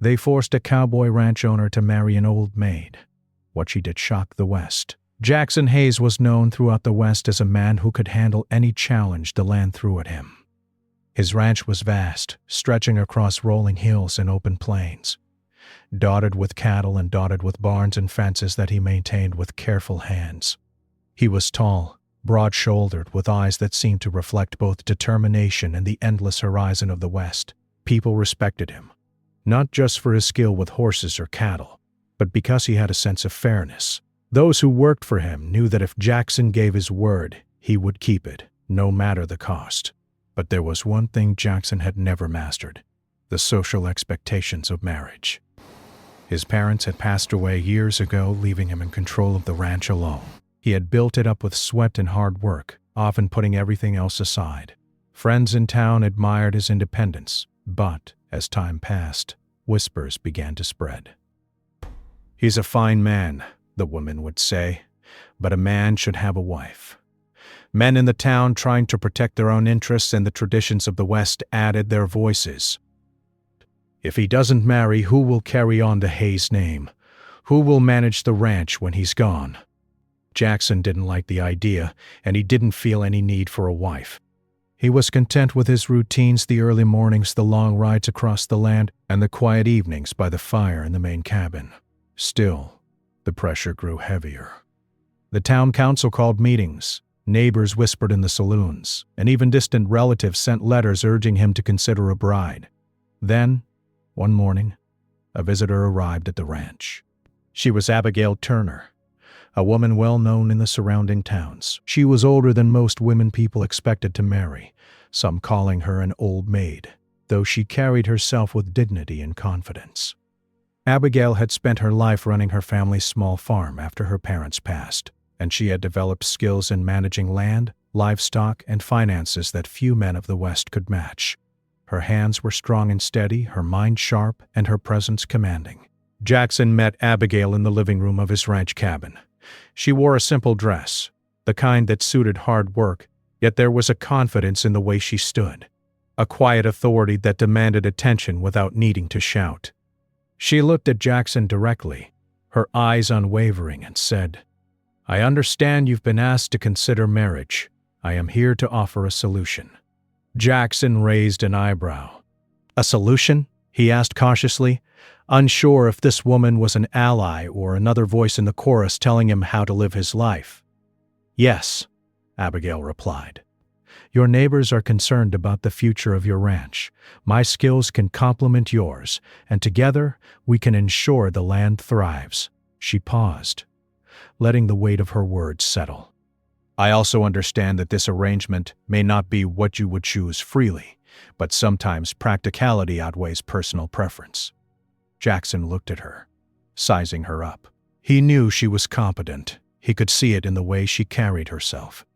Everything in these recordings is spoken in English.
They forced a cowboy ranch owner to marry an old maid. What she did shocked the West. Jackson Hayes was known throughout the West as a man who could handle any challenge the land threw at him. His ranch was vast, stretching across rolling hills and open plains, dotted with cattle and dotted with barns and fences that he maintained with careful hands. He was tall, broad-shouldered, with eyes that seemed to reflect both determination and the endless horizon of the West. People respected him, not just for his skill with horses or cattle, but because he had a sense of fairness. Those who worked for him knew that if Jackson gave his word, he would keep it, no matter the cost. But there was one thing Jackson had never mastered: the social expectations of marriage. His parents had passed away years ago, leaving him in control of the ranch alone. He had built it up with sweat and hard work, often putting everything else aside. Friends in town admired his independence, but as time passed, whispers began to spread. "He's a fine man," the women would say, "but a man should have a wife." Men in the town, trying to protect their own interests and the traditions of the West, added their voices. "If he doesn't marry, who will carry on the Hayes name? Who will manage the ranch when he's gone?" Jackson didn't like the idea, and he didn't feel any need for a wife. He was content with his routines: the early mornings, the long rides across the land, and the quiet evenings by the fire in the main cabin. Still, the pressure grew heavier. The town council called meetings, neighbors whispered in the saloons, and even distant relatives sent letters urging him to consider a bride. Then, one morning, a visitor arrived at the ranch. She was Abigail Turner, a woman well known in the surrounding towns. She was older than most women people expected to marry, some calling her an old maid, though she carried herself with dignity and confidence. Abigail had spent her life running her family's small farm after her parents passed, and she had developed skills in managing land, livestock, and finances that few men of the West could match. Her hands were strong and steady, her mind sharp, and her presence commanding. Jackson met Abigail in the living room of his ranch cabin. She wore a simple dress, the kind that suited hard work, yet there was a confidence in the way she stood, a quiet authority that demanded attention without needing to shout. She looked at Jackson directly, her eyes unwavering, and said, "I understand you've been asked to consider marriage. I am here to offer a solution." Jackson raised an eyebrow. "A solution?" he asked cautiously, unsure if this woman was an ally or another voice in the chorus telling him how to live his life. "Yes," Abigail replied. "Your neighbors are concerned about the future of your ranch. My skills can complement yours, and together we can ensure the land thrives." She paused, letting the weight of her words settle. "I also understand that this arrangement may not be what you would choose freely, but sometimes practicality outweighs personal preference." Jackson looked at her, sizing her up. He knew she was competent. He could see it in the way she carried herself,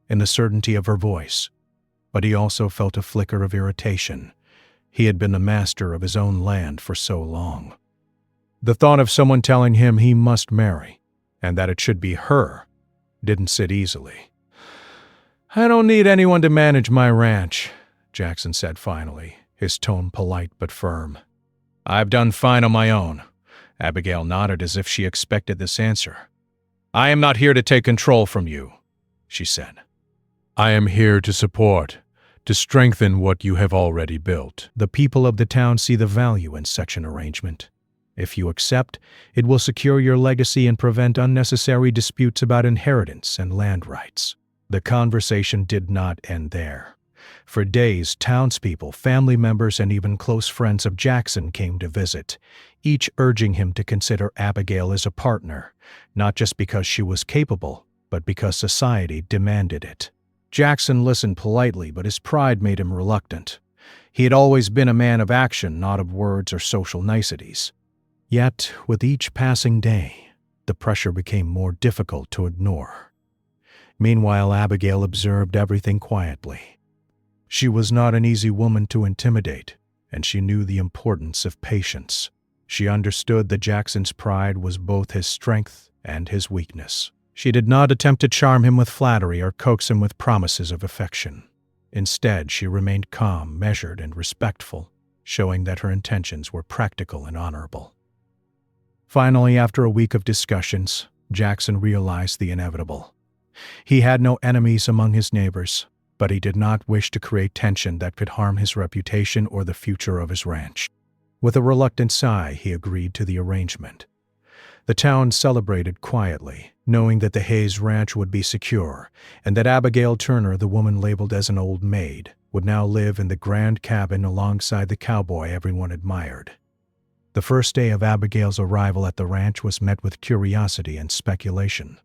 in the certainty of her voice. But he also felt a flicker of irritation. He had been the master of his own land for so long. The thought of someone telling him he must marry, and that it should be her, didn't sit easily. "I don't need anyone to manage my ranch," Jackson said finally, his tone polite but firm. "I've done fine on my own." Abigail nodded as if she expected this answer. "I am not here to take control from you," she said. "I am here to support, to strengthen what you have already built." The people of the town see the value in such an arrangement. If you accept, it will secure your legacy and prevent unnecessary disputes about inheritance and land rights. The conversation did not end there. For days, townspeople, family members, and even close friends of Jackson came to visit, each urging him to consider Abigail as a partner, not just because she was capable, but because society demanded it. Jackson listened politely, but his pride made him reluctant. He had always been a man of action, not of words or social niceties. Yet, with each passing day, the pressure became more difficult to ignore. Meanwhile, Abigail observed everything quietly. She was not an easy woman to intimidate, and she knew the importance of patience. She understood that Jackson's pride was both his strength and his weakness. She did not attempt to charm him with flattery or coax him with promises of affection. Instead, she remained calm, measured, and respectful. showing that her intentions were practical and honorable. Finally, after a week of discussions, Jackson realized the inevitable. He had no enemies among his neighbors, but he did not wish to create tension that could harm his reputation or the future of his ranch. With a reluctant sigh, he agreed to the arrangement. The town celebrated quietly, knowing that the Hayes ranch would be secure, and that Abigail Turner, the woman labeled as an old maid, would now live in the grand cabin alongside the cowboy everyone admired. The first day of Abigail's arrival at the ranch was met with curiosity and speculation.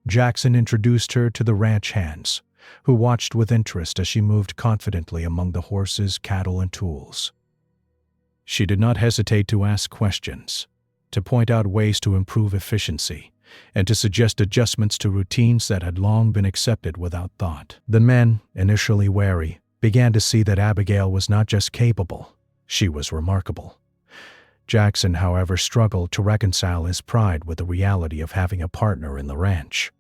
Jackson introduced her to the ranch hands, who watched with interest as she moved confidently among the horses, cattle, and tools. She did not hesitate to ask questions, to point out ways to improve efficiency, and to suggest adjustments to routines that had long been accepted without thought. The men, initially wary, began to see that Abigail was not just capable, she was remarkable. Jackson, however, struggled to reconcile his pride with the reality of having a partner in the ranch.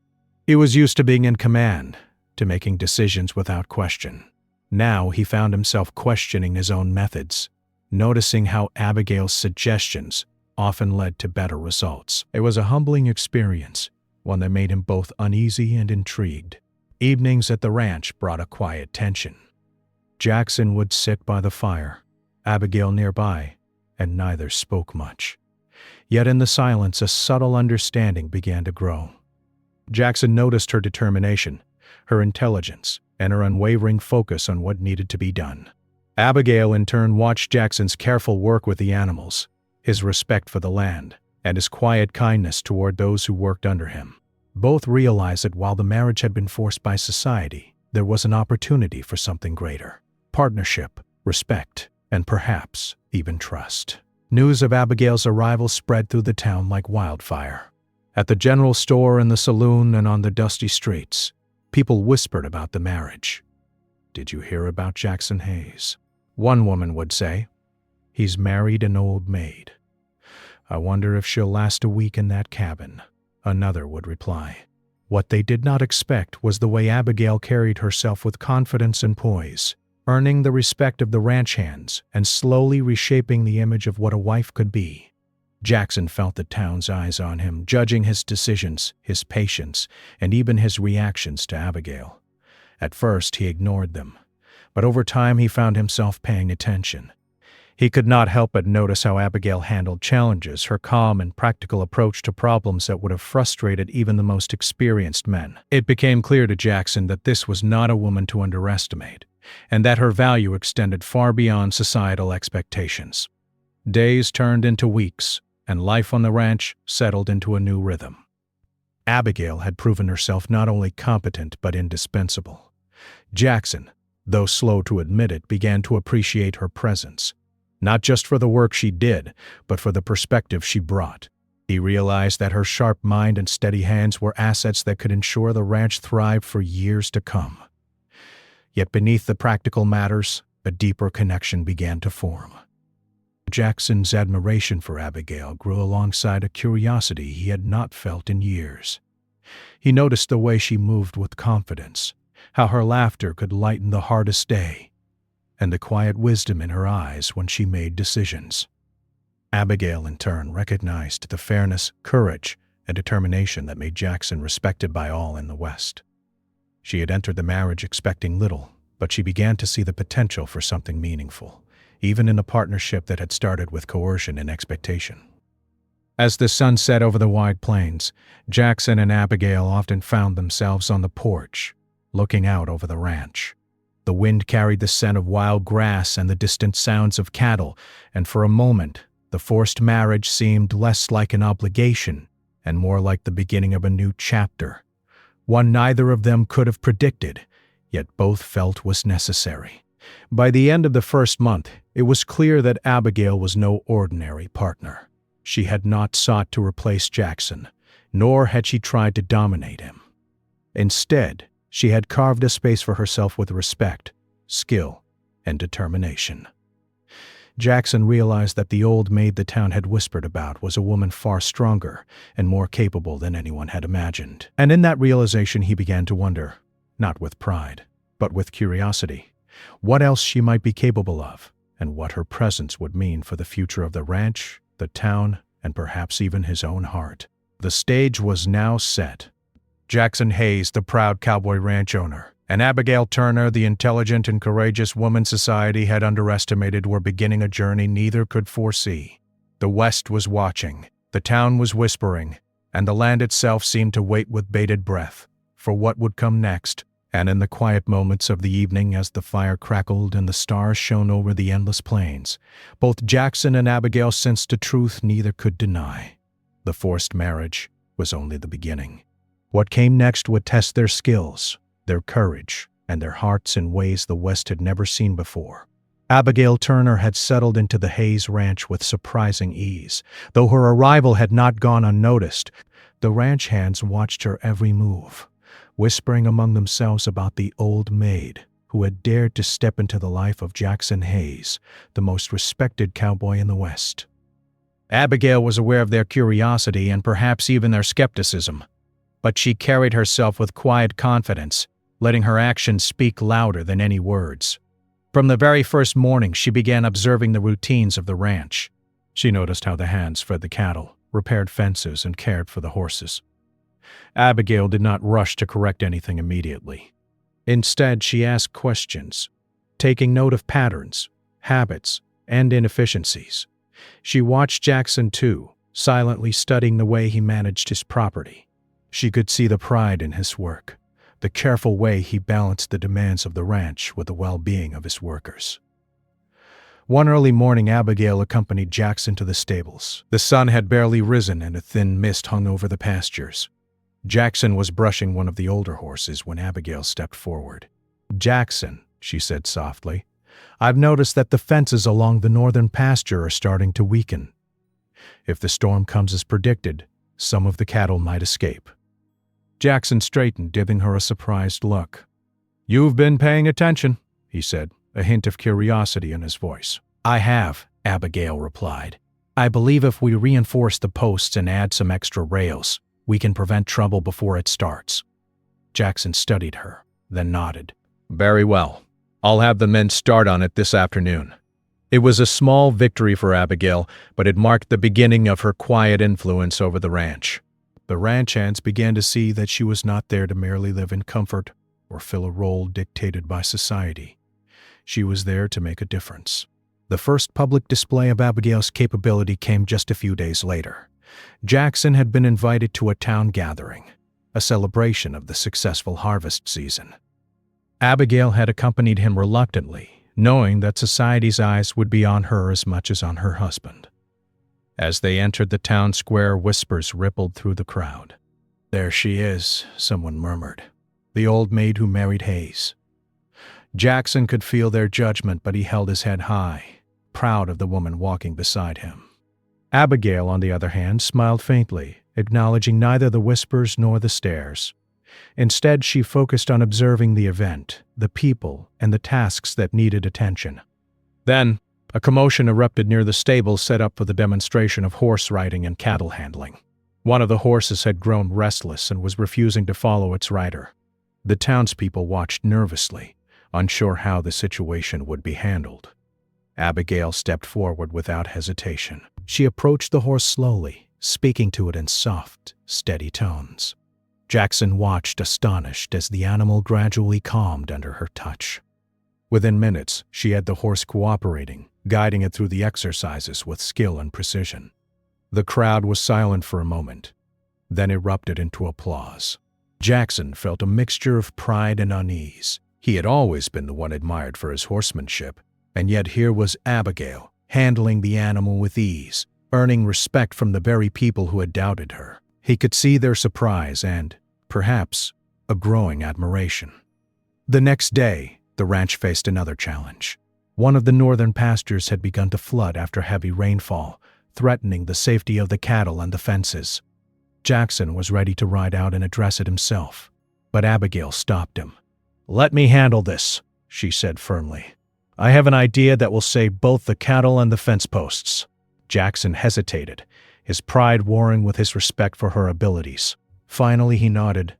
He was used to being in command, to making decisions without question. Now he found himself questioning his own methods, noticing how Abigail's suggestions often led to better results. It was a humbling experience, one that made him both uneasy and intrigued. Evenings at the ranch brought a quiet tension. Jackson would sit by the fire, Abigail nearby, and neither spoke much. Yet in the silence, a subtle understanding began to grow. Jackson noticed her determination, her intelligence, and her unwavering focus on what needed to be done. Abigail, in turn, watched Jackson's careful work with the animals, his respect for the land, and his quiet kindness toward those who worked under him. Both realized that while the marriage had been forced by society, there was an opportunity for something greater: partnership, respect, and perhaps even trust. News of Abigail's arrival spread through the town like wildfire. At the general store, in the saloon, and on the dusty streets, people whispered about the marriage. "Did you hear about Jackson Hayes?" One woman would say. "He's married an old maid. I wonder if she'll last a week in that cabin," another would reply. What they did not expect was the way Abigail carried herself with confidence and poise, earning the respect of the ranch hands and slowly reshaping the image of what a wife could be. Jackson felt the town's eyes on him, judging his decisions, his patience, and even his reactions to Abigail. At first, he ignored them, but over time he found himself paying attention. He could not help but notice how Abigail handled challenges, her calm and practical approach to problems that would have frustrated even the most experienced men. It became clear to Jackson that this was not a woman to underestimate, and that her value extended far beyond societal expectations. Days turned into weeks, and life on the ranch settled into a new rhythm. Abigail had proven herself not only competent but indispensable. Jackson, though slow to admit it, began to appreciate her presence, not just for the work she did, but for the perspective she brought. He realized that her sharp mind and steady hands were assets that could ensure the ranch thrived for years to come. Yet beneath the practical matters, a deeper connection began to form. Jackson's admiration for Abigail grew alongside a curiosity he had not felt in years. He noticed the way she moved with confidence, how her laughter could lighten the hardest day, and the quiet wisdom in her eyes when she made decisions. Abigail, in turn, recognized the fairness, courage, and determination that made Jackson respected by all in the West. She had entered the marriage expecting little, but she began to see the potential for something meaningful, even in a partnership that had started with coercion and expectation. As the sun set over the wide plains, Jackson and Abigail often found themselves on the porch, looking out over the ranch. The wind carried the scent of wild grass and the distant sounds of cattle, and for a moment, the forced marriage seemed less like an obligation and more like the beginning of a new chapter, one neither of them could have predicted, yet both felt was necessary. By the end of the first month, it was clear that Abigail was no ordinary partner. She had not sought to replace Jackson, nor had she tried to dominate him. Instead, she had carved a space for herself with respect, skill, and determination. Jackson realized that the old maid the town had whispered about was a woman far stronger and more capable than anyone had imagined. And in that realization he began to wonder, not with pride, but with curiosity, what else she might be capable of, and what her presence would mean for the future of the ranch, the town, and perhaps even his own heart. The stage was now set. Jackson Hayes, the proud cowboy ranch owner, and Abigail Turner, the intelligent and courageous woman society had underestimated, were beginning a journey neither could foresee. The West was watching, the town was whispering, and the land itself seemed to wait with bated breath for what would come next. And in the quiet moments of the evening, as the fire crackled and the stars shone over the endless plains, both Jackson and Abigail sensed a truth neither could deny. The forced marriage was only the beginning. What came next would test their skills, their courage, and their hearts in ways the West had never seen before. Abigail Turner had settled into the Hayes Ranch with surprising ease. Though her arrival had not gone unnoticed, the ranch hands watched her every move, whispering among themselves about the old maid who had dared to step into the life of Jackson Hayes, the most respected cowboy in the West. Abigail was aware of their curiosity and perhaps even their skepticism, but she carried herself with quiet confidence, letting her actions speak louder than any words. From the very first morning, she began observing the routines of the ranch. She noticed how the hands fed the cattle, repaired fences, and cared for the horses. Abigail did not rush to correct anything immediately. Instead, she asked questions, taking note of patterns, habits, and inefficiencies. She watched Jackson, too, silently studying the way he managed his property. She could see the pride in his work, the careful way he balanced the demands of the ranch with the well-being of his workers. One early morning, Abigail accompanied Jackson to the stables. The sun had barely risen and a thin mist hung over the pastures. Jackson was brushing one of the older horses when Abigail stepped forward. "Jackson," she said softly, "I've noticed that the fences along the northern pasture are starting to weaken. If the storm comes as predicted, some of the cattle might escape." Jackson straightened, giving her a surprised look. "You've been paying attention," he said, a hint of curiosity in his voice. "I have," Abigail replied. "I believe if we reinforce the posts and add some extra rails, we can prevent trouble before it starts." Jackson studied her, then nodded. "Very well. I'll have the men start on it this afternoon." It was a small victory for Abigail, but it marked the beginning of her quiet influence over the ranch. The ranch hands began to see that she was not there to merely live in comfort or fill a role dictated by society. She was there to make a difference. The first public display of Abigail's capability came just a few days later. Jackson had been invited to a town gathering, a celebration of the successful harvest season. Abigail had accompanied him reluctantly, knowing that society's eyes would be on her as much as on her husband. As they entered the town square, whispers rippled through the crowd. "There she is," someone murmured. "The old maid who married Hayes." Jackson could feel their judgment, but he held his head high, proud of the woman walking beside him. Abigail, on the other hand, smiled faintly, acknowledging neither the whispers nor the stares. Instead, she focused on observing the event, the people, and the tasks that needed attention. Then, a commotion erupted near the stable set up for the demonstration of horse riding and cattle handling. One of the horses had grown restless and was refusing to follow its rider. The townspeople watched nervously, unsure how the situation would be handled. Abigail stepped forward without hesitation. She approached the horse slowly, speaking to it in soft, steady tones. Jackson watched astonished as the animal gradually calmed under her touch. Within minutes, she had the horse cooperating, guiding it through the exercises with skill and precision. The crowd was silent for a moment, then erupted into applause. Jackson felt a mixture of pride and unease. He had always been the one admired for his horsemanship, and yet here was Abigail, handling the animal with ease, earning respect from the very people who had doubted her. He could see their surprise and, perhaps, a growing admiration. The next day, the ranch faced another challenge. One of the northern pastures had begun to flood after heavy rainfall, threatening the safety of the cattle and the fences. Jackson was ready to ride out and address it himself, but Abigail stopped him. "Let me handle this," she said firmly. "I have an idea that will save both the cattle and the fence posts." Jackson hesitated, his pride warring with his respect for her abilities. Finally, he nodded.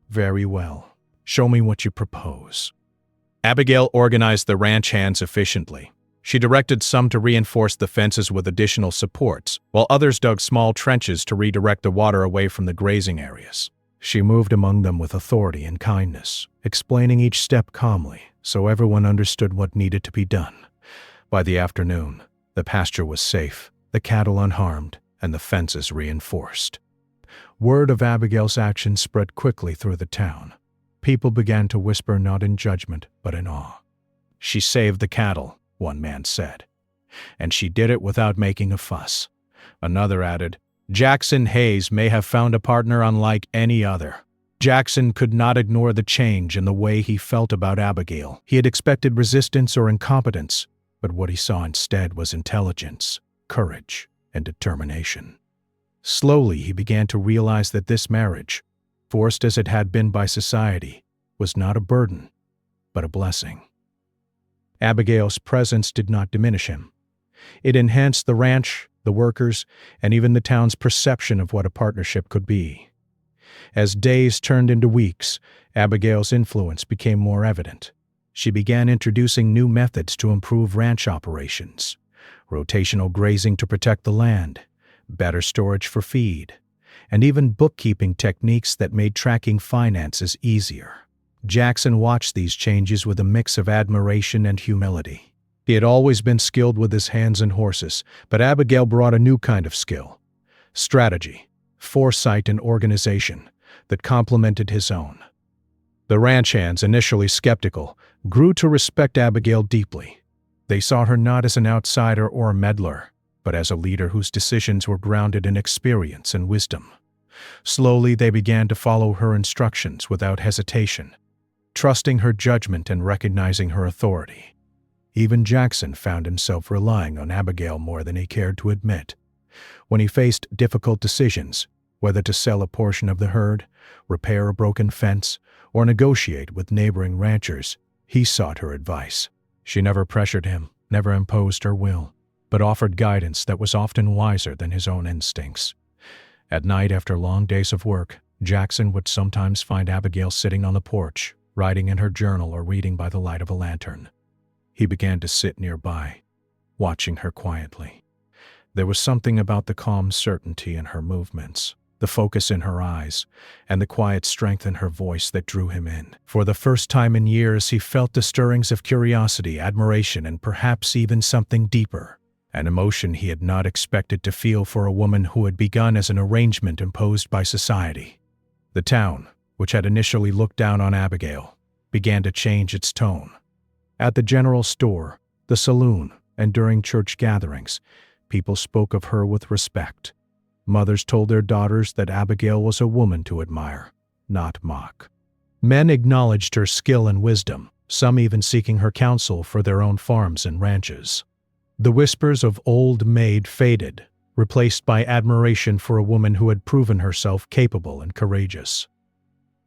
"Very well. Show me what you propose." Abigail organized the ranch hands efficiently. She directed some to reinforce the fences with additional supports, while others dug small trenches to redirect the water away from the grazing areas. She moved among them with authority and kindness, explaining each step calmly so everyone understood what needed to be done. By the afternoon, the pasture was safe, the cattle unharmed, and the fences reinforced. Word of Abigail's actions spread quickly through the town. People began to whisper not in judgment, but in awe. "She saved the cattle," one man said. "And she did it without making a fuss." Another added, "Jackson Hayes may have found a partner unlike any other." Jackson could not ignore the change in the way he felt about Abigail. He had expected resistance or incompetence, but what he saw instead was intelligence, courage, and determination. Slowly, he began to realize that this marriage, forced as it had been by society, was not a burden, but a blessing. Abigail's presence did not diminish him. It enhanced the ranch, the workers, and even the town's perception of what a partnership could be. As days turned into weeks, Abigail's influence became more evident. She began introducing new methods to improve ranch operations, rotational grazing to protect the land, better storage for feed, and even bookkeeping techniques that made tracking finances easier. Jackson watched these changes with a mix of admiration and humility. He had always been skilled with his hands and horses, but Abigail brought a new kind of skill: strategy, foresight, and organization that complemented his own. The ranch hands, initially skeptical, grew to respect Abigail deeply. They saw her not as an outsider or a meddler, but as a leader whose decisions were grounded in experience and wisdom. Slowly, they began to follow her instructions without hesitation, trusting her judgment and recognizing her authority. Even Jackson found himself relying on Abigail more than he cared to admit. When he faced difficult decisions, whether to sell a portion of the herd, repair a broken fence, or negotiate with neighboring ranchers, he sought her advice. She never pressured him, never imposed her will, but offered guidance that was often wiser than his own instincts. At night, after long days of work, Jackson would sometimes find Abigail sitting on the porch, writing in her journal or reading by the light of a lantern. He began to sit nearby, watching her quietly. There was something about the calm certainty in her movements, the focus in her eyes, and the quiet strength in her voice that drew him in. For the first time in years, he felt the stirrings of curiosity, admiration, and perhaps even something deeper, an emotion he had not expected to feel for a woman who had begun as an arrangement imposed by society. The town, which had initially looked down on Abigail, began to change its tone. At the general store, the saloon, and during church gatherings, people spoke of her with respect. Mothers told their daughters that Abigail was a woman to admire, not mock. Men acknowledged her skill and wisdom, some even seeking her counsel for their own farms and ranches. The whispers of old Maid faded, replaced by admiration for a woman who had proven herself capable and courageous.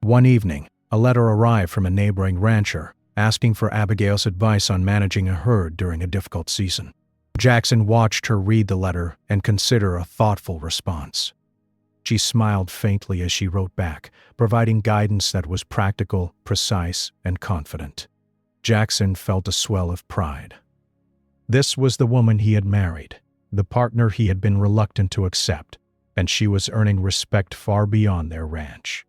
One evening, a letter arrived from a neighboring rancher, asking for Abigail's advice on managing a herd during a difficult season. Jackson watched her read the letter and consider a thoughtful response. She smiled faintly as she wrote back, providing guidance that was practical, precise, and confident. Jackson felt a swell of pride. This was the woman he had married, the partner he had been reluctant to accept, and she was earning respect far beyond their ranch.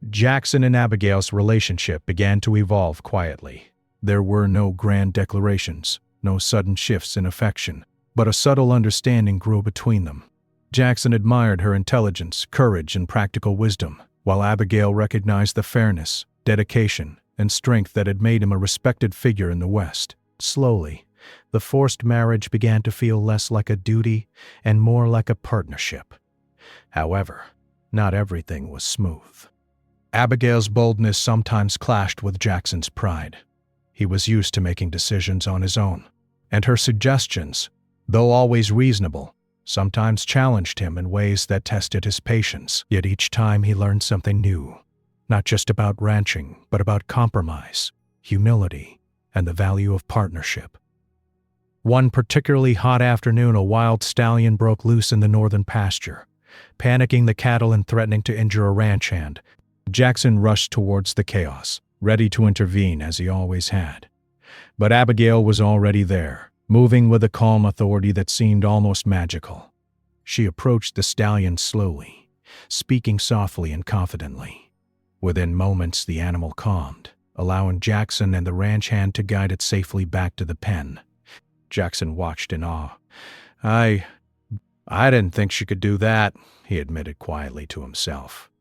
Jackson and Abigail's relationship began to evolve quietly. There were no grand declarations, no sudden shifts in affection, but a subtle understanding grew between them. Jackson admired her intelligence, courage, and practical wisdom, while Abigail recognized the fairness, dedication, and strength that had made him a respected figure in the West. Slowly, the forced marriage began to feel less like a duty and more like a partnership. However, not everything was smooth. Abigail's boldness sometimes clashed with Jackson's pride. He was used to making decisions on his own, and her suggestions, though always reasonable, sometimes challenged him in ways that tested his patience. Yet each time he learned something new, not just about ranching, but about compromise, humility, and the value of partnership. One particularly hot afternoon, a wild stallion broke loose in the northern pasture, panicking the cattle and threatening to injure a ranch hand. Jackson rushed towards the chaos, ready to intervene as he always had. But Abigail was already there, moving with a calm authority that seemed almost magical. She approached the stallion slowly, speaking softly and confidently. Within moments, the animal calmed, allowing Jackson and the ranch hand to guide it safely back to the pen. Jackson watched in awe. I didn't think she could do that," he admitted quietly to himself.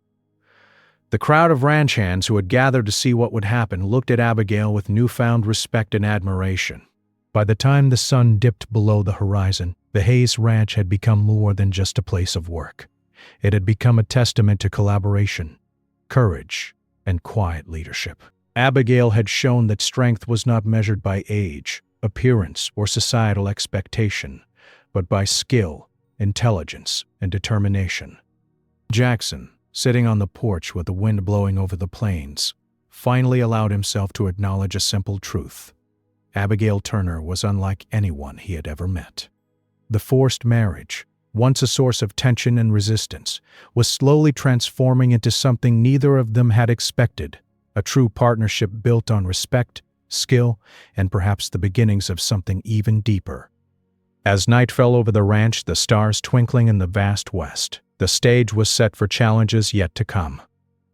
The crowd of ranch hands who had gathered to see what would happen looked at Abigail with newfound respect and admiration. By the time the sun dipped below the horizon, the Hayes Ranch had become more than just a place of work. It had become a testament to collaboration, courage, and quiet leadership. Abigail had shown that strength was not measured by age, appearance, or societal expectation, but by skill, intelligence, and determination. Jackson, sitting on the porch with the wind blowing over the plains, finally allowed himself to acknowledge a simple truth. Abigail Turner was unlike anyone he had ever met. The forced marriage, once a source of tension and resistance, was slowly transforming into something neither of them had expected, a true partnership built on respect, skill, and perhaps the beginnings of something even deeper. As night fell over the ranch, the stars twinkling in the vast west, the stage was set for challenges yet to come.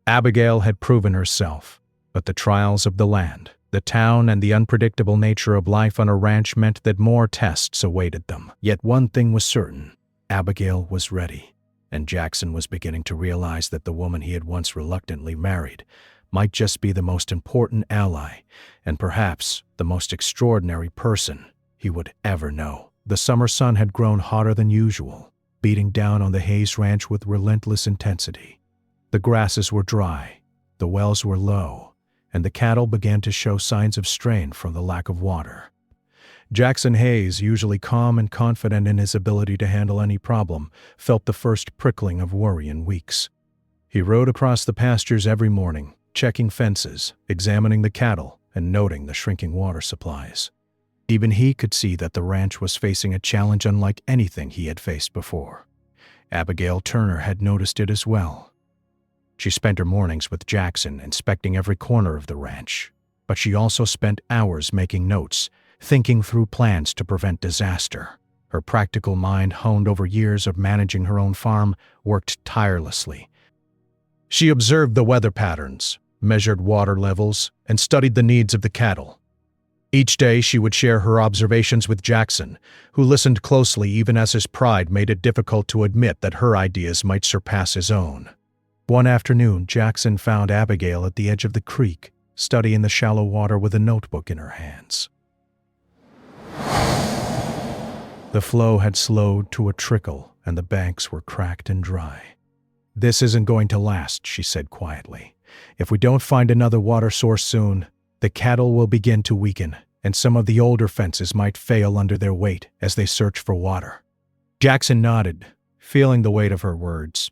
Abigail had proven herself, but the trials of the land, the town, and the unpredictable nature of life on a ranch meant that more tests awaited them. Yet one thing was certain: Abigail was ready, and Jackson was beginning to realize that the woman he had once reluctantly married might just be the most important ally, and perhaps the most extraordinary person he would ever know. The summer sun had grown hotter than usual, beating down on the Hayes Ranch with relentless intensity. The grasses were dry, the wells were low, and the cattle began to show signs of strain from the lack of water. Jackson Hayes, usually calm and confident in his ability to handle any problem, felt the first prickling of worry in weeks. He rode across the pastures every morning, checking fences, examining the cattle, and noting the shrinking water supplies. Even he could see that the ranch was facing a challenge unlike anything he had faced before. Abigail Turner had noticed it as well. She spent her mornings with Jackson, inspecting every corner of the ranch, but she also spent hours making notes, thinking through plans to prevent disaster. Her practical mind, honed over years of managing her own farm, worked tirelessly. She observed the weather patterns, measured water levels, and studied the needs of the cattle. Each day she would share her observations with Jackson, who listened closely even as his pride made it difficult to admit that her ideas might surpass his own. One afternoon, Jackson found Abigail at the edge of the creek, studying the shallow water with a notebook in her hands. The flow had slowed to a trickle, and the banks were cracked and dry. "This isn't going to last," she said quietly. "If we don't find another water source soon, the cattle will begin to weaken, and some of the older fences might fail under their weight as they search for water." Jackson nodded, feeling the weight of her words.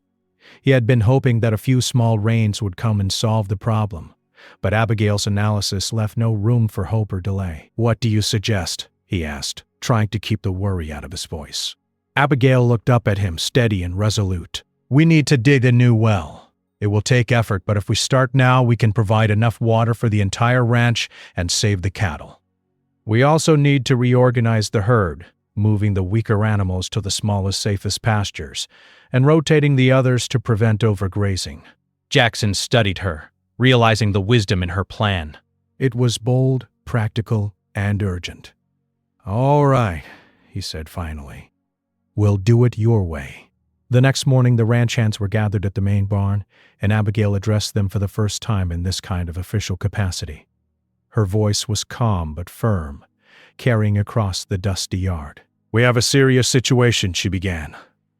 He had been hoping that a few small rains would come and solve the problem, but Abigail's analysis left no room for hope or delay. "What do you suggest?" he asked, trying to keep the worry out of his voice. Abigail looked up at him, steady and resolute. "We need to dig a new well. It will take effort, but if we start now, we can provide enough water for the entire ranch and save the cattle. We also need to reorganize the herd, moving the weaker animals to the smallest, safest pastures, and rotating the others to prevent overgrazing." Jackson studied her, realizing the wisdom in her plan. It was bold, practical, and urgent. "All right," he said finally. "We'll do it your way." The next morning, the ranch hands were gathered at the main barn, and Abigail addressed them for the first time in this kind of official capacity. Her voice was calm but firm, carrying across the dusty yard. "We have a serious situation," she began.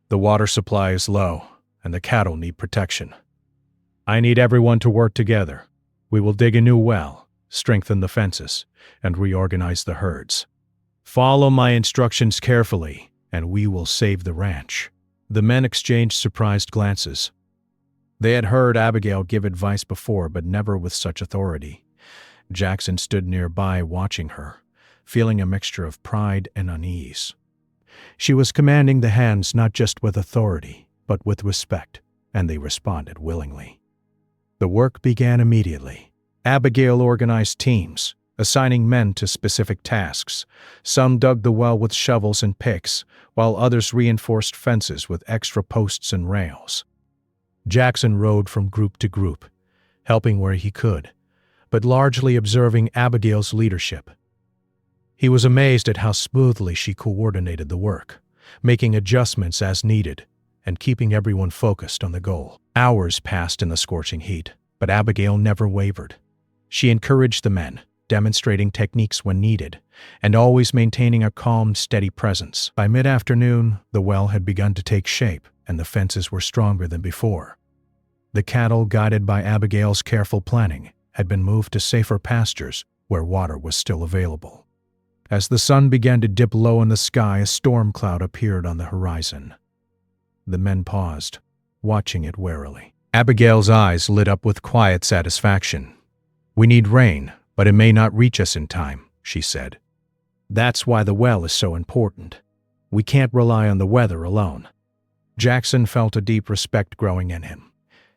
"The water supply is low, and the cattle need protection. I need everyone to work together. We will dig a new well, strengthen the fences, and reorganize the herds. Follow my instructions carefully, and we will save the ranch." The men exchanged surprised glances. They had heard Abigail give advice before, but never with such authority. Jackson stood nearby watching her, feeling a mixture of pride and unease. She was commanding the hands not just with authority, but with respect, and they responded willingly. The work began immediately. Abigail organized teams, assigning men to specific tasks. Some dug the well with shovels and picks, while others reinforced fences with extra posts and rails. Jackson rode from group to group, helping where he could, but largely observing Abigail's leadership. He was amazed at how smoothly she coordinated the work, making adjustments as needed and keeping everyone focused on the goal. Hours passed in the scorching heat, but Abigail never wavered. She encouraged the men, demonstrating techniques when needed, and always maintaining a calm, steady presence. By mid-afternoon, the well had begun to take shape, and the fences were stronger than before. The cattle, guided by Abigail's careful planning, had been moved to safer pastures where water was still available. As the sun began to dip low in the sky, a storm cloud appeared on the horizon. The men paused, watching it warily. Abigail's eyes lit up with quiet satisfaction. "We need rain, but it may not reach us in time," she said. "That's why the well is so important. We can't rely on the weather alone." Jackson felt a deep respect growing in him.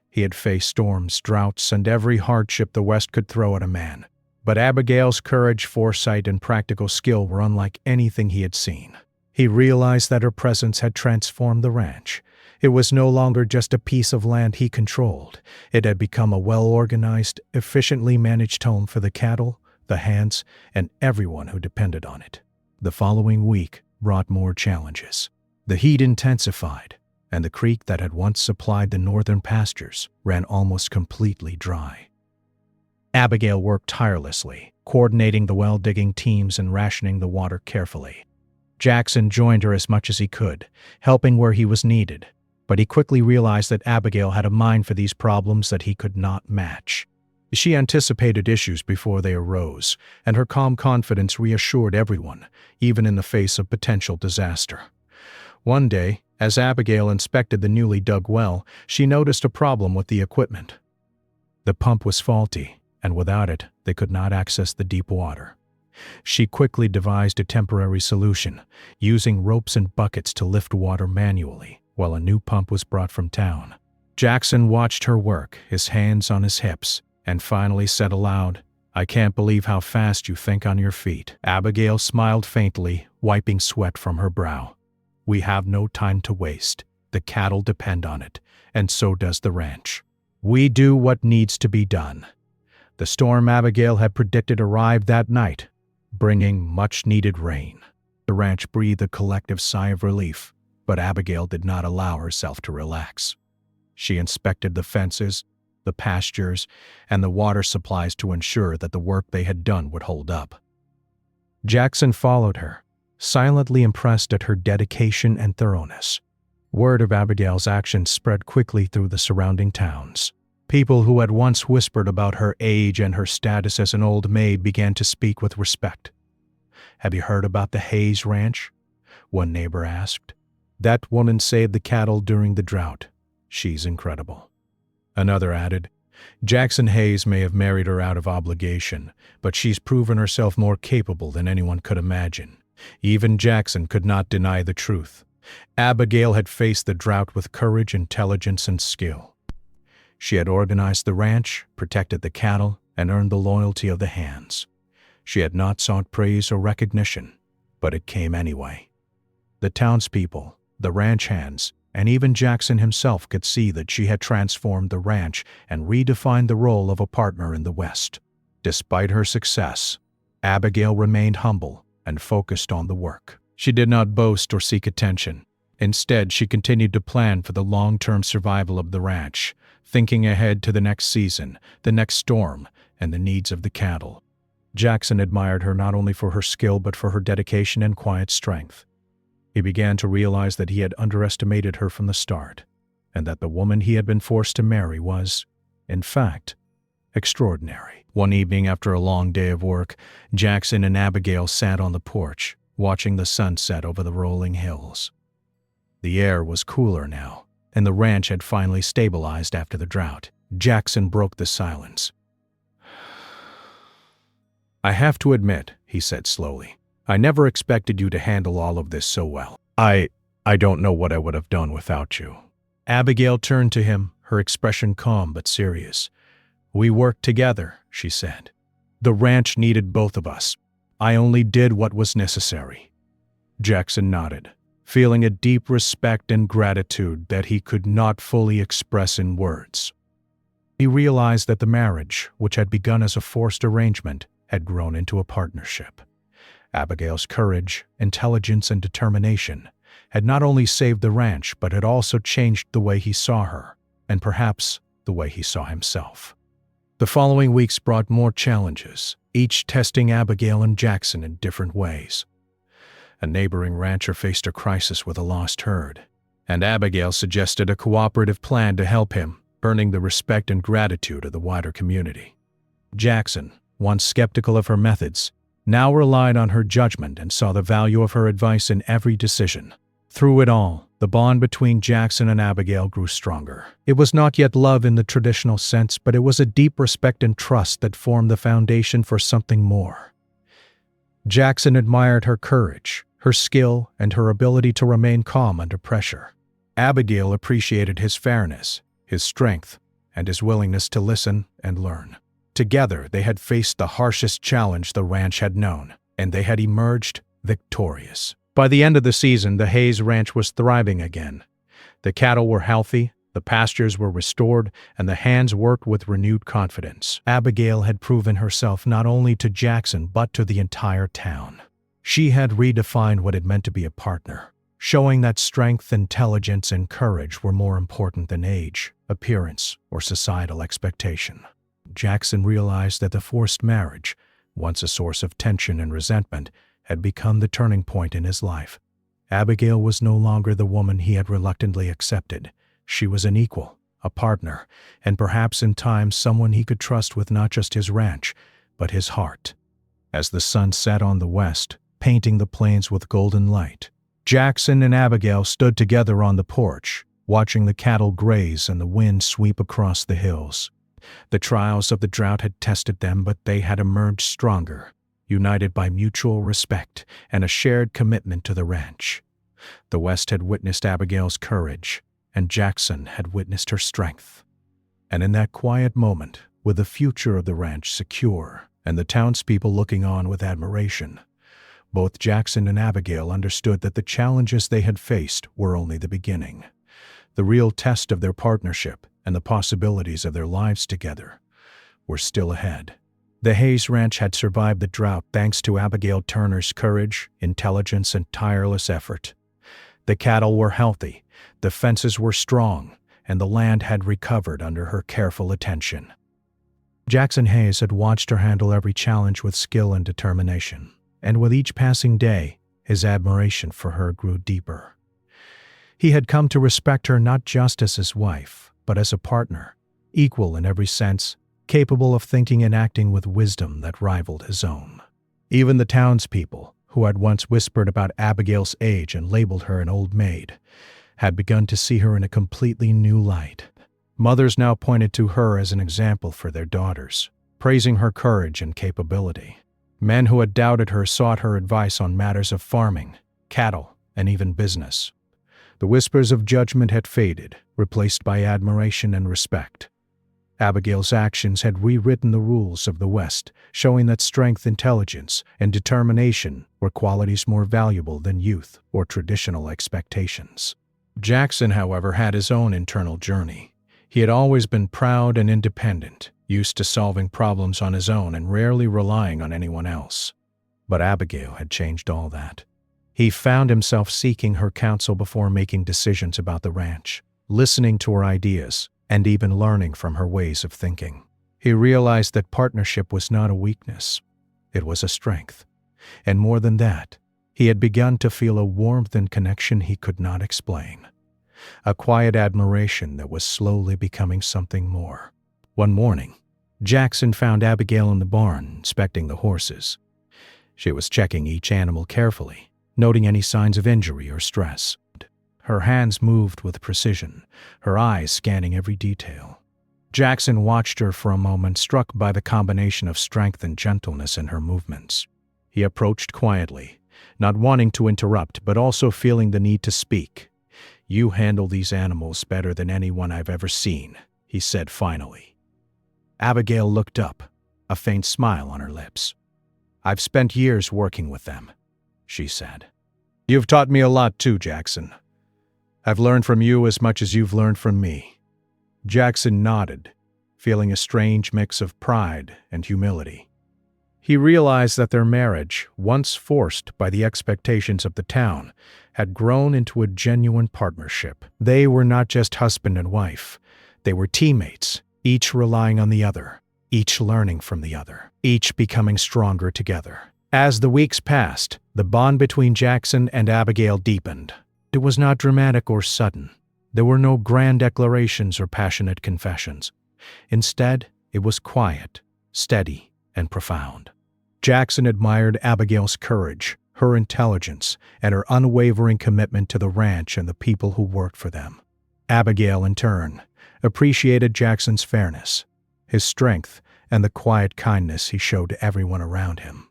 He had faced storms, droughts, and every hardship the West could throw at a man. But Abigail's courage, foresight, and practical skill were unlike anything he had seen. He realized that her presence had transformed the ranch. It was no longer just a piece of land he controlled. It had become a well-organized, efficiently managed home for the cattle, the hands, and everyone who depended on it. The following week brought more challenges. The heat intensified, and the creek that had once supplied the northern pastures ran almost completely dry. Abigail worked tirelessly, coordinating the well-digging teams and rationing the water carefully. Jackson joined her as much as he could, helping where he was needed, but he quickly realized that Abigail had a mind for these problems that he could not match. She anticipated issues before they arose, and her calm confidence reassured everyone, even in the face of potential disaster. One day, as Abigail inspected the newly dug well, she noticed a problem with the equipment. The pump was faulty, and without it, they could not access the deep water. She quickly devised a temporary solution, using ropes and buckets to lift water manually, while a new pump was brought from town. Jackson watched her work, his hands on his hips, and finally said aloud, "I can't believe how fast you think on your feet." Abigail smiled faintly, wiping sweat from her brow. "We have no time to waste. The cattle depend on it, and so does the ranch. We do what needs to be done." The storm Abigail had predicted arrived that night, bringing much-needed rain. The ranch breathed a collective sigh of relief, but Abigail did not allow herself to relax. She inspected the fences, the pastures, and the water supplies to ensure that the work they had done would hold up. Jackson followed her, silently impressed at her dedication and thoroughness. Word of Abigail's actions spread quickly through the surrounding towns. People who had once whispered about her age and her status as an old maid began to speak with respect. "Have you heard about the Hayes Ranch?" one neighbor asked. "That woman saved the cattle during the drought. She's incredible." Another added, "Jackson Hayes may have married her out of obligation, but she's proven herself more capable than anyone could imagine." Even Jackson could not deny the truth. Abigail had faced the drought with courage, intelligence, and skill. She had organized the ranch, protected the cattle, and earned the loyalty of the hands. She had not sought praise or recognition, but it came anyway. The townspeople, the ranch hands, and even Jackson himself could see that she had transformed the ranch and redefined the role of a partner in the West. Despite her success, Abigail remained humble and focused on the work. She did not boast or seek attention. Instead, she continued to plan for the long-term survival of the ranch, thinking ahead to the next season, the next storm, and the needs of the cattle. Jackson admired her not only for her skill but for her dedication and quiet strength. He began to realize that he had underestimated her from the start, and that the woman he had been forced to marry was, in fact, extraordinary. One evening after a long day of work, Jackson and Abigail sat on the porch, watching the sunset over the rolling hills. The air was cooler now, and the ranch had finally stabilized after the drought. Jackson broke the silence. "I have to admit," he said slowly, "I never expected you to handle all of this so well. I don't know what I would have done without you." Abigail turned to him, her expression calm but serious. "We worked together," she said. "The ranch needed both of us. I only did what was necessary." Jackson nodded, feeling a deep respect and gratitude that he could not fully express in words. He realized that the marriage, which had begun as a forced arrangement, had grown into a partnership. Abigail's courage, intelligence, and determination had not only saved the ranch but had also changed the way he saw her, and perhaps the way he saw himself. The following weeks brought more challenges, each testing Abigail and Jackson in different ways. A neighboring rancher faced a crisis with a lost herd, and Abigail suggested a cooperative plan to help him, earning the respect and gratitude of the wider community. Jackson, once skeptical of her methods, now relied on her judgment and saw the value of her advice in every decision. Through it all, the bond between Jackson and Abigail grew stronger. It was not yet love in the traditional sense, but it was a deep respect and trust that formed the foundation for something more. Jackson admired her courage, her skill, and her ability to remain calm under pressure. Abigail appreciated his fairness, his strength, and his willingness to listen and learn. Together, they had faced the harshest challenge the ranch had known, and they had emerged victorious. By the end of the season, the Hayes Ranch was thriving again. The cattle were healthy, the pastures were restored, and the hands worked with renewed confidence. Abigail had proven herself not only to Jackson but to the entire town. She had redefined what it meant to be a partner, showing that strength, intelligence, and courage were more important than age, appearance, or societal expectation. Jackson realized that the forced marriage, once a source of tension and resentment, had become the turning point in his life. Abigail was no longer the woman he had reluctantly accepted. She was an equal, a partner, and perhaps in time someone he could trust with not just his ranch, but his heart. As the sun set on the west, painting the plains with golden light, Jackson and Abigail stood together on the porch, watching the cattle graze and the wind sweep across the hills. The trials of the drought had tested them, but they had emerged stronger, united by mutual respect and a shared commitment to the ranch. The West had witnessed Abigail's courage, and Jackson had witnessed her strength. And in that quiet moment, with the future of the ranch secure and the townspeople looking on with admiration, both Jackson and Abigail understood that the challenges they had faced were only the beginning. The real test of their partnership and the possibilities of their lives together were still ahead. The Hayes Ranch had survived the drought thanks to Abigail Turner's courage, intelligence, and tireless effort. The cattle were healthy, the fences were strong, and the land had recovered under her careful attention. Jackson Hayes had watched her handle every challenge with skill and determination, and with each passing day, his admiration for her grew deeper. He had come to respect her not just as his wife, but as a partner, equal in every sense, capable of thinking and acting with wisdom that rivaled his own. Even the townspeople, who had once whispered about Abigail's age and labeled her an old maid, had begun to see her in a completely new light. Mothers now pointed to her as an example for their daughters, praising her courage and capability. Men who had doubted her sought her advice on matters of farming, cattle, and even business. The whispers of judgment had faded, replaced by admiration and respect. Abigail's actions had rewritten the rules of the West, showing that strength, intelligence, and determination were qualities more valuable than youth or traditional expectations. Jackson, however, had his own internal journey. He had always been proud and independent, used to solving problems on his own and rarely relying on anyone else. But Abigail had changed all that. He found himself seeking her counsel before making decisions about the ranch, listening to her ideas, and even learning from her ways of thinking. He realized that partnership was not a weakness, it was a strength. And more than that, he had begun to feel a warmth and connection he could not explain. A quiet admiration that was slowly becoming something more. One morning, Jackson found Abigail in the barn, inspecting the horses. She was checking each animal carefully, noting any signs of injury or stress. Her hands moved with precision, her eyes scanning every detail. Jackson watched her for a moment, struck by the combination of strength and gentleness in her movements. He approached quietly, not wanting to interrupt, but also feeling the need to speak. "You handle these animals better than anyone I've ever seen," he said finally. Abigail looked up, a faint smile on her lips. "I've spent years working with them," she said. "You've taught me a lot too, Jackson. I've learned from you as much as you've learned from me." Jackson nodded, feeling a strange mix of pride and humility. He realized that their marriage, once forced by the expectations of the town, had grown into a genuine partnership. They were not just husband and wife. They were teammates, each relying on the other, each learning from the other, each becoming stronger together. As the weeks passed, the bond between Jackson and Abigail deepened. It was not dramatic or sudden. There were no grand declarations or passionate confessions. Instead, it was quiet, steady, and profound. Jackson admired Abigail's courage, her intelligence, and her unwavering commitment to the ranch and the people who worked for them. Abigail, in turn, appreciated Jackson's fairness, his strength, and the quiet kindness he showed to everyone around him.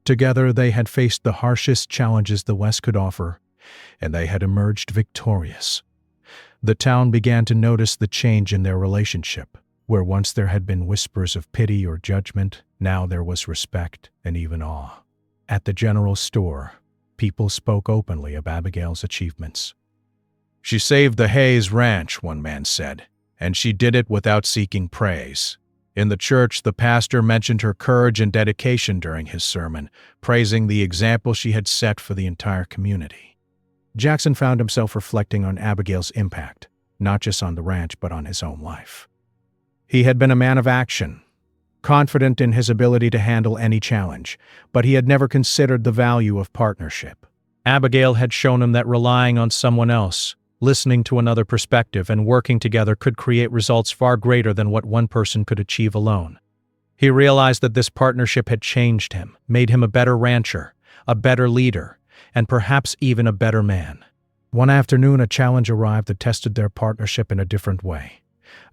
Together, they had faced the harshest challenges the West could offer, and they had emerged victorious. The town began to notice the change in their relationship. Where once there had been whispers of pity or judgment, now there was respect and even awe. At the general store, people spoke openly of Abigail's achievements. "She saved the Hayes Ranch," one man said, "and she did it without seeking praise." In the church, the pastor mentioned her courage and dedication during his sermon, praising the example she had set for the entire community. Jackson found himself reflecting on Abigail's impact, not just on the ranch but on his own life. He had been a man of action, confident in his ability to handle any challenge, but he had never considered the value of partnership. Abigail had shown him that relying on someone else, listening to another perspective, and working together could create results far greater than what one person could achieve alone. He realized that this partnership had changed him, made him a better rancher, a better leader, and perhaps even a better man. One afternoon, a challenge arrived that tested their partnership in a different way.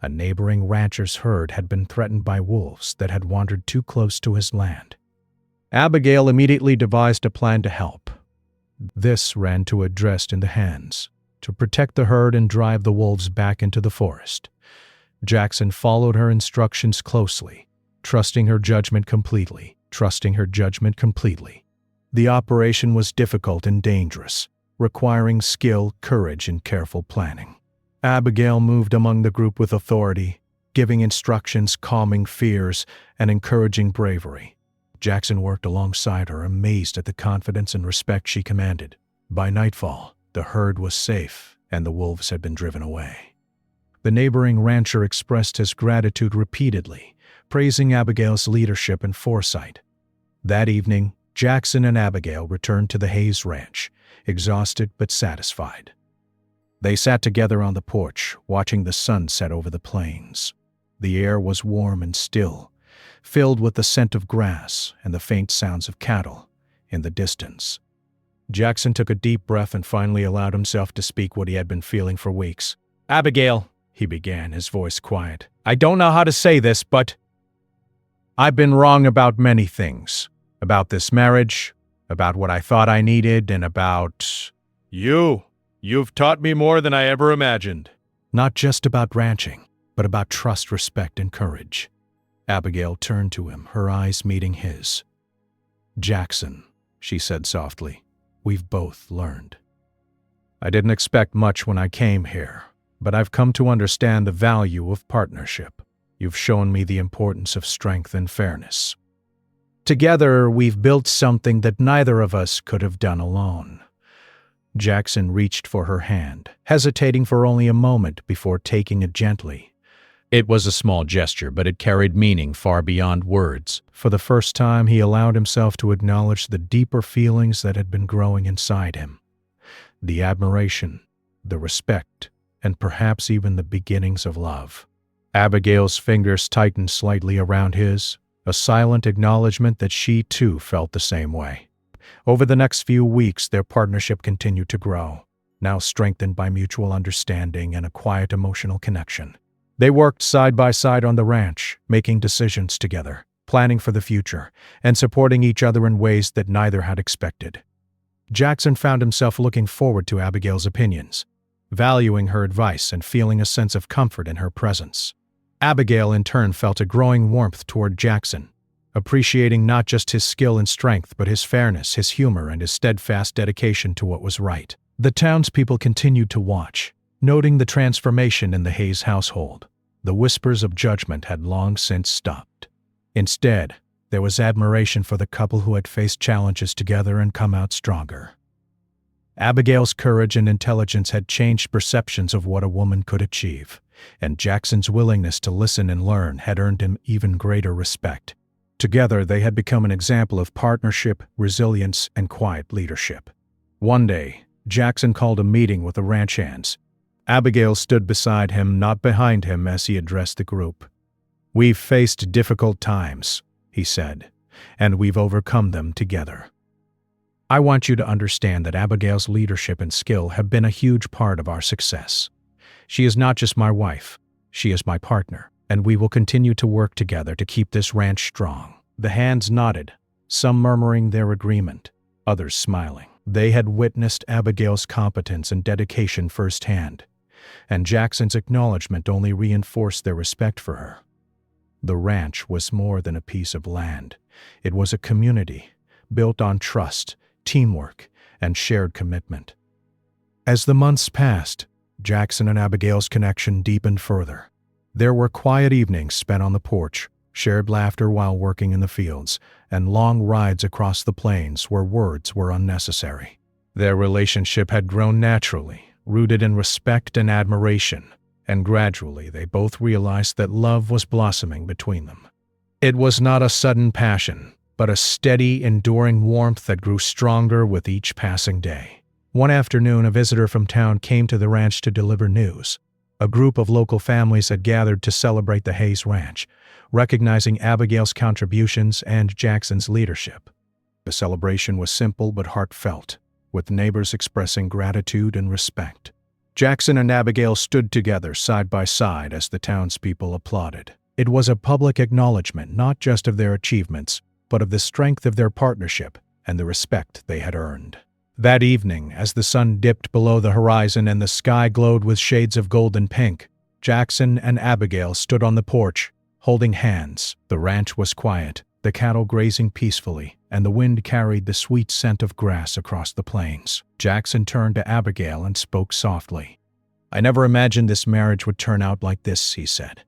A neighboring rancher's herd had been threatened by wolves that had wandered too close to his land. Abigail immediately devised a plan to help. This ran to a dressed in the hands, to protect the herd and drive the wolves back into the forest. Jackson followed her instructions closely, trusting her judgment completely. The operation was difficult and dangerous, requiring skill, courage, and careful planning. Abigail moved among the group with authority, giving instructions, calming fears, and encouraging bravery. Jackson worked alongside her, amazed at the confidence and respect she commanded. By nightfall, the herd was safe, and the wolves had been driven away. The neighboring rancher expressed his gratitude repeatedly, praising Abigail's leadership and foresight. That evening, Jackson and Abigail returned to the Hayes Ranch, exhausted but satisfied. They sat together on the porch, watching the sun set over the plains. The air was warm and still, filled with the scent of grass and the faint sounds of cattle in the distance. Jackson took a deep breath and finally allowed himself to speak what he had been feeling for weeks. "Abigail," he began, his voice quiet, "I don't know how to say this, but I've been wrong about many things. About this marriage, about what I thought I needed, and about You've taught me more than I ever imagined." Not just about ranching, but about trust, respect, and courage. Abigail turned to him, her eyes meeting his. "Jackson," she said softly, "we've both learned. I didn't expect much when I came here, but I've come to understand the value of partnership. You've shown me the importance of strength and fairness. Together, we've built something that neither of us could have done alone." Jackson reached for her hand, hesitating for only a moment before taking it gently. It was a small gesture, but it carried meaning far beyond words. For the first time, he allowed himself to acknowledge the deeper feelings that had been growing inside him. The admiration, the respect, and perhaps even the beginnings of love. Abigail's fingers tightened slightly around his, a silent acknowledgement that she too felt the same way. Over the next few weeks, their partnership continued to grow, now strengthened by mutual understanding and a quiet emotional connection. They worked side by side on the ranch, making decisions together, planning for the future, and supporting each other in ways that neither had expected. Jackson found himself looking forward to Abigail's opinions, valuing her advice and feeling a sense of comfort in her presence. Abigail, in turn, felt a growing warmth toward Jackson, appreciating not just his skill and strength but his fairness, his humor, and his steadfast dedication to what was right. The townspeople continued to watch, noting the transformation in the Hayes household. The whispers of judgment had long since stopped. Instead, there was admiration for the couple who had faced challenges together and come out stronger. Abigail's courage and intelligence had changed perceptions of what a woman could achieve, and Jackson's willingness to listen and learn had earned him even greater respect. Together, they had become an example of partnership, resilience, and quiet leadership. One day, Jackson called a meeting with the ranch hands. Abigail stood beside him, not behind him, as he addressed the group. "We've faced difficult times," he said, "and we've overcome them together. I want you to understand that Abigail's leadership and skill have been a huge part of our success. She is not just my wife, she is my partner, and we will continue to work together to keep this ranch strong." The hands nodded, some murmuring their agreement, others smiling. They had witnessed Abigail's competence and dedication firsthand, and Jackson's acknowledgement only reinforced their respect for her. The ranch was more than a piece of land. It was a community, built on trust, teamwork, and shared commitment. As the months passed, Jackson and Abigail's connection deepened further. There were quiet evenings spent on the porch, shared laughter while working in the fields, and long rides across the plains where words were unnecessary. Their relationship had grown naturally, rooted in respect and admiration, and gradually they both realized that love was blossoming between them. It was not a sudden passion, but a steady, enduring warmth that grew stronger with each passing day. One afternoon, a visitor from town came to the ranch to deliver news. A group of local families had gathered to celebrate the Hayes Ranch, recognizing Abigail's contributions and Jackson's leadership. The celebration was simple but heartfelt, with neighbors expressing gratitude and respect. Jackson and Abigail stood together side by side as the townspeople applauded. It was a public acknowledgement not just of their achievements, but of the strength of their partnership and the respect they had earned. That evening, as the sun dipped below the horizon and the sky glowed with shades of gold and pink, Jackson and Abigail stood on the porch, holding hands. The ranch was quiet, the cattle grazing peacefully, and the wind carried the sweet scent of grass across the plains. Jackson turned to Abigail and spoke softly. "I never imagined this marriage would turn out like this," he said.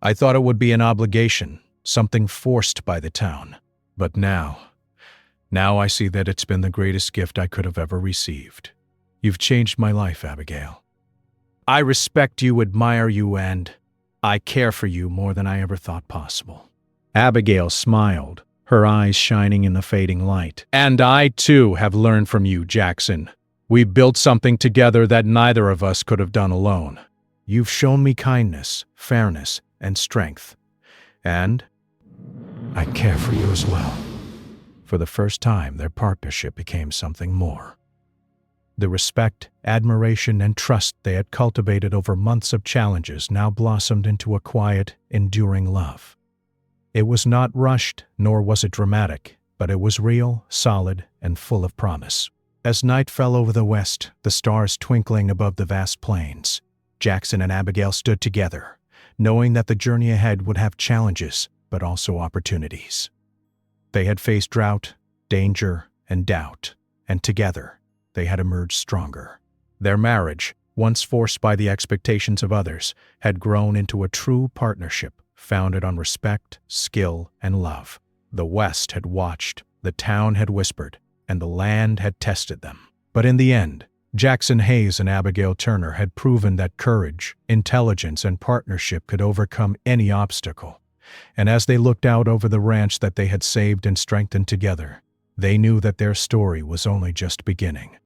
"I thought it would be an obligation, something forced by the town. But now I see that it's been the greatest gift I could have ever received. You've changed my life, Abigail. I respect you, admire you, and I care for you more than I ever thought possible." Abigail smiled, her eyes shining in the fading light. "And I, too, have learned from you, Jackson. We built something together that neither of us could have done alone. You've shown me kindness, fairness, and strength. And I care for you as well." For the first time, their partnership became something more. The respect, admiration, and trust they had cultivated over months of challenges now blossomed into a quiet, enduring love. It was not rushed, nor was it dramatic, but it was real, solid, and full of promise. As night fell over the west, the stars twinkling above the vast plains, Jackson and Abigail stood together, knowing that the journey ahead would have challenges, but also opportunities. They had faced drought, danger, and doubt, and together, they had emerged stronger. Their marriage, once forced by the expectations of others, had grown into a true partnership founded on respect, skill, and love. The West had watched, the town had whispered, and the land had tested them. But in the end, Jackson Hayes and Abigail Turner had proven that courage, intelligence, and partnership could overcome any obstacle. And as they looked out over the ranch that they had saved and strengthened together, they knew that their story was only just beginning.